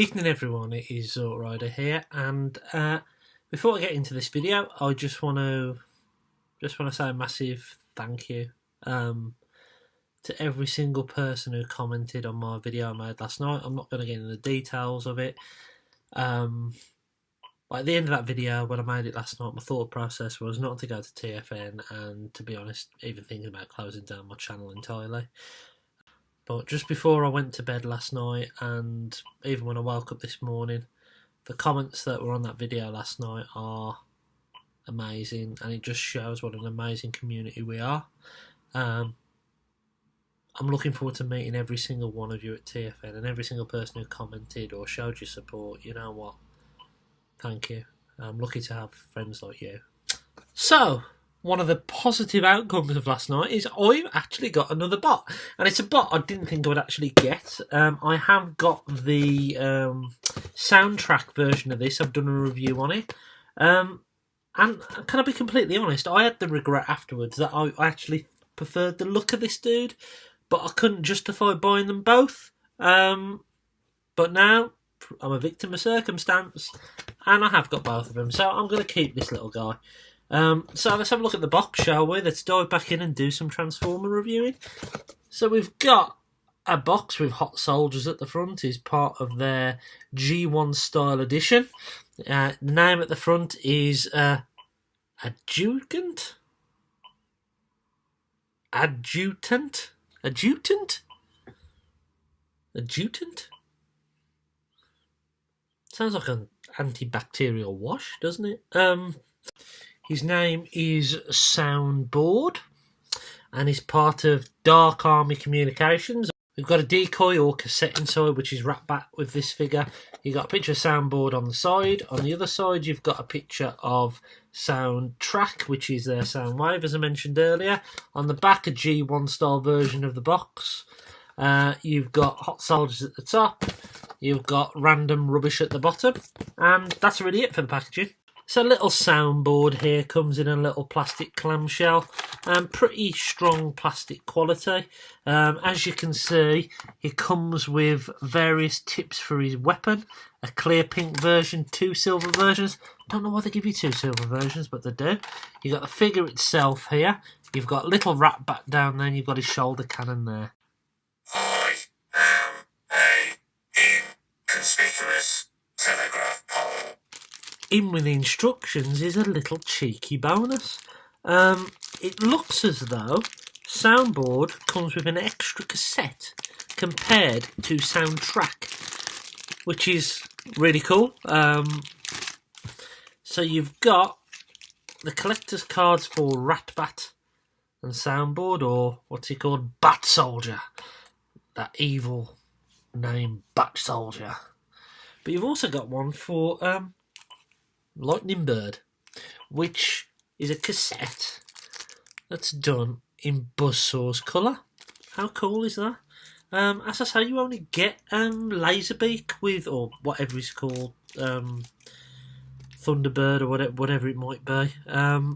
Evening everyone, it is Rider here, and before I get into this video, I just want to say a massive thank you to every single person who commented on my video I made last night. I'm not going to get into the details of it. At the end of that video, when I made it last night, my thought process was not to go to TFN and, to be honest, even thinking about closing down my channel entirely. But just before I went to bed last night, and even when I woke up this morning, the comments that were on that video last night are amazing, and it just shows what an amazing community we are. I'm looking forward to meeting every single one of you at TFN, and every single person who commented or showed your support. You know what? Thank you. I'm lucky to have friends like you. So, one of the positive outcomes of last night is I've actually got another bot, and it's a bot I didn't think I would actually get. I have got the soundtrack version of this. I've done a review on it, and can I be completely honest, I had the regret afterwards that I actually preferred the look of this dude, but I couldn't justify buying them both. But now I'm a victim of circumstance, and I have got both of them, so I'm going to keep this little guy. So let's have a look at the box, shall we? Let's dive back in and do some Transformer reviewing. So we've got a box with Hot Soldiers at the front. Is part of their G1 style edition. The name at the front is Adjutant. Sounds like an antibacterial wash, doesn't it? His name is Soundboard, and he's part of Dark Army Communications. We've got a decoy or cassette inside, which is wrapped back with this figure. You've got a picture of Soundboard on the side. On the other side, you've got a picture of Soundtrack, which is their Soundwave, as I mentioned earlier. On the back, a G1 style version of the box. You've got Hot Soldiers at the top. You've got random rubbish at the bottom. And that's really it for the packaging. So a little soundboard here, comes in a little plastic clamshell, pretty strong plastic quality. As you can see, it comes with various tips for his weapon, a clear pink version, 2 silver versions. Don't know why they give you 2 silver versions, but they do. You've got the figure itself here, you've got a little wrap back down there, and you've got his shoulder cannon there. I am a inconspicuous telegraph pole. In with the instructions is a little cheeky bonus. It looks as though Soundboard comes with an extra cassette compared to Soundtrack, which is really cool. So you've got the collector's cards for Ratbat and Soundboard, or what's he called, Bat Soldier. That evil name, Bat Soldier. But you've also got one for Lightning Bird, which is a cassette that's done in Buzzsaw's colour. How cool is that? As I say, you only get Laserbeak with, or whatever it's called, Thunderbird or whatever it might be. But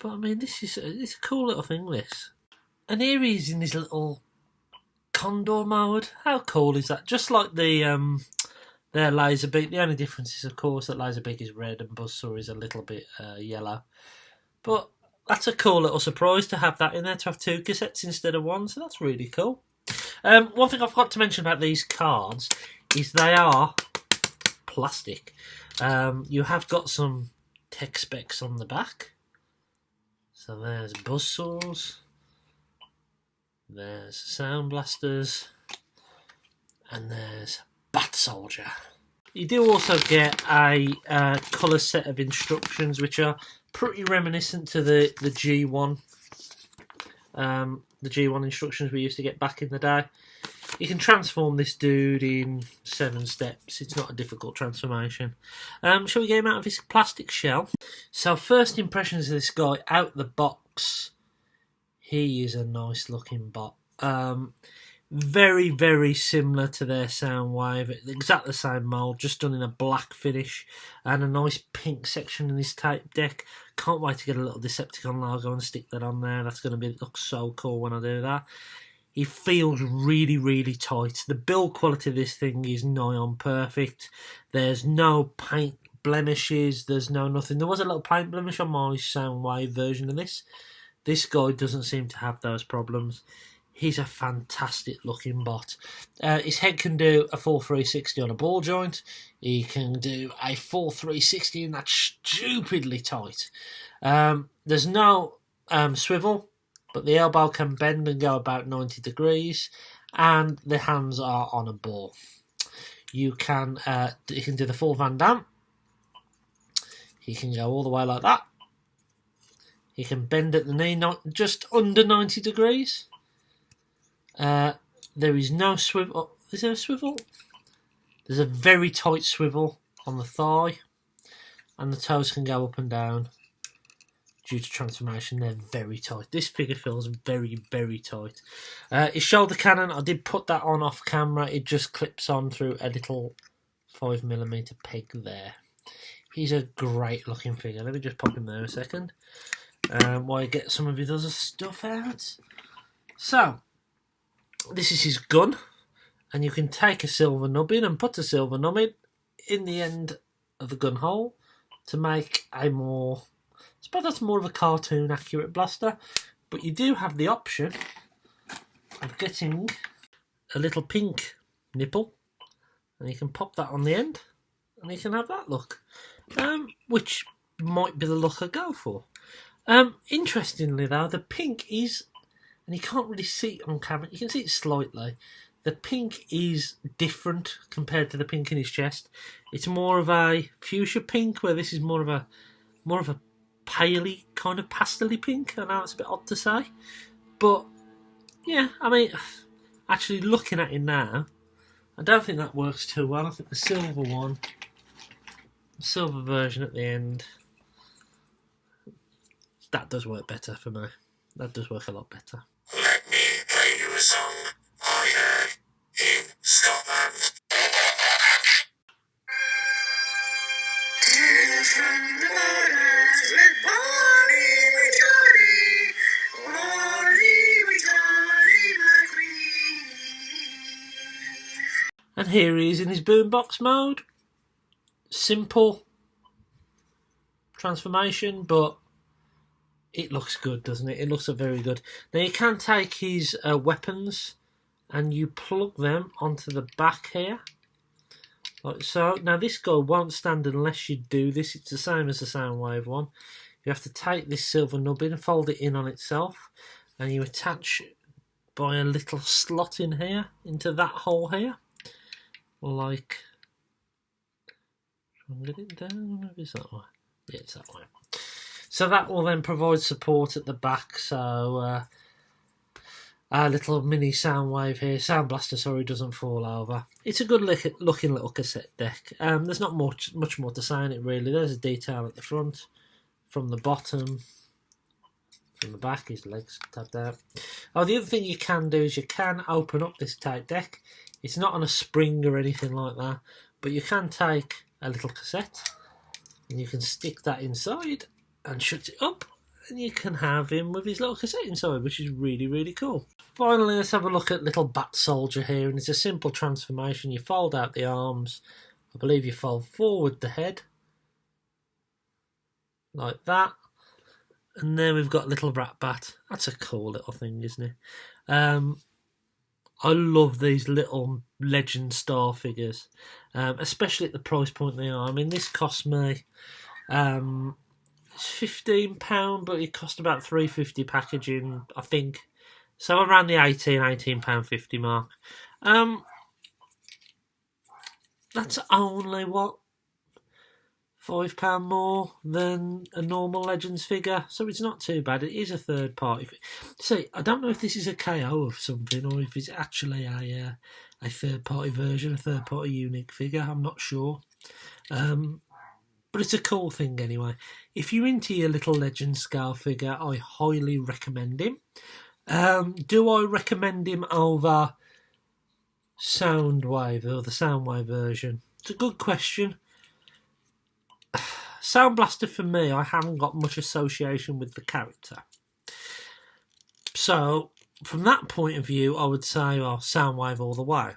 I mean, it's a cool little thing, this. And here he is in his little Condor mode. How cool is that? Just like the their Laserbeak. The only difference is, of course, that Laserbeak is red and Buzzsaw is a little bit yellow. But that's a cool little surprise to have that in there, to have 2 cassettes instead of 1, so that's really cool. One thing I forgot to mention about these cards is they are plastic. You have got some tech specs on the back. So there's Buzzsaws, there's Soundblasters, and there's Bat Soldier. You do also get a colour set of instructions, which are pretty reminiscent to the G1, the G1 instructions we used to get back in the day. You can transform this dude in 7 steps. It's not a difficult transformation. Shall we get him out of his plastic shell? So first impressions of this guy out the box. He is a nice looking bot. Very, very similar to their Soundwave. Exactly the same mould, just done in a black finish. And a nice pink section in his tape deck. Can't wait to get a little Decepticon logo and stick that on there. That's going to look so cool when I do that. he feels really, really tight. The build quality of this thing is nigh on perfect. There's no paint blemishes, there's no nothing. There was a little paint blemish on my Soundwave version of this. This guy doesn't seem to have those problems. He's a fantastic looking bot. His head can do a full 360 on a ball joint. He can do a full 360 and that's stupidly tight. There's no swivel, but the elbow can bend and go about 90 degrees, and the hands are on a ball. You can do the full Van Damme. He can go all the way like that. He can bend at the knee, just under 90 degrees. There is no swivel. Is there a swivel? There's a very tight swivel on the thigh, and the toes can go up and down due to transformation. They're very tight. This figure feels very, very tight. His shoulder cannon, I did put that on off camera. It just clips on through a little 5mm peg there. He's a great looking figure. Let me just pop him there a second while I get some of his other stuff out. So, this is his gun, and you can take a silver nubbin and put a silver nubbin in the end of the gun hole to make a more, I suppose that's more of a cartoon accurate blaster, but you do have the option of getting a little pink nipple, and you can pop that on the end and you can have that look, which might be the look I go for. Interestingly though, the pink is, and you can't really see it on camera, you can see it slightly, the pink is different compared to the pink in his chest. It's more of a fuchsia pink, where this is more of a paley kind of pastel-y pink. I know it's a bit odd to say, but yeah, I mean, actually looking at it now, I don't think that works too well. I think the silver one, the silver version at the end, that does work better for me. That does work a lot better. Let me play you a song I heard in Scotland. Tales from the borders with Barney McGreevy. And here he is in his boombox mode. Simple transformation, but it looks good, doesn't it? It looks very good. Now you can take his weapons and you plug them onto the back here, like so. Now this guy won't stand unless you do this. It's the same as the Soundwave one. You have to take this silver nubbin, fold it in on itself, and you attach by a little slot in here into that hole here, like. Try and get it down. Maybe it's that way. Yeah, it's that way. So that will then provide support at the back, so our little mini Soundwave here, Soundblaster, sorry, doesn't fall over. It's a good looking little cassette deck. There's not much more to say on it really. There's a detail at the front, from the bottom, from the back, his legs tabbed out. Oh, the other thing you can do is you can open up this tape deck. It's not on a spring or anything like that, but you can take a little cassette and you can stick that inside and shut it up, and you can have him with his little cassette inside, which is really, really cool. Finally, let's have a look at little Bat Soldier here, and it's a simple transformation. You fold out the arms, I believe you fold forward the head, like that, and then we've got little Rat Bat. That's a cool little thing, isn't it? I love these little Legend Star figures, especially at the price point they are. I mean, this cost me it's £15, but it cost about $3.50 packaging, I think. So around the £18.50 mark. That's only what, £5 more than a normal Legends figure, so it's not too bad. It is a third party. See, I don't know if this is a KO of something or if it's actually a third party version, a third party unique figure. I'm not sure. But it's a cool thing anyway. If you're into your little Legend scale figure, I highly recommend him. Do I recommend him over Soundwave or the Soundwave version? It's a good question. Soundblaster for me, I haven't got much association with the character. So from that point of view, I would say, well, Soundwave all the way.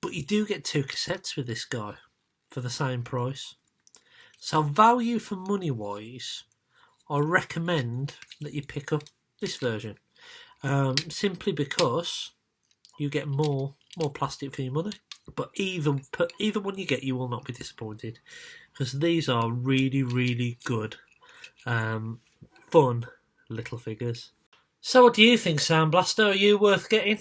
But you do get 2 cassettes with this guy for the same price. So value for money wise, I recommend that you pick up this version. Simply because you get more plastic for your money. But either one you get, you will not be disappointed, because these are really, really good, fun little figures. So what do you think, Soundblaster? Are you worth getting?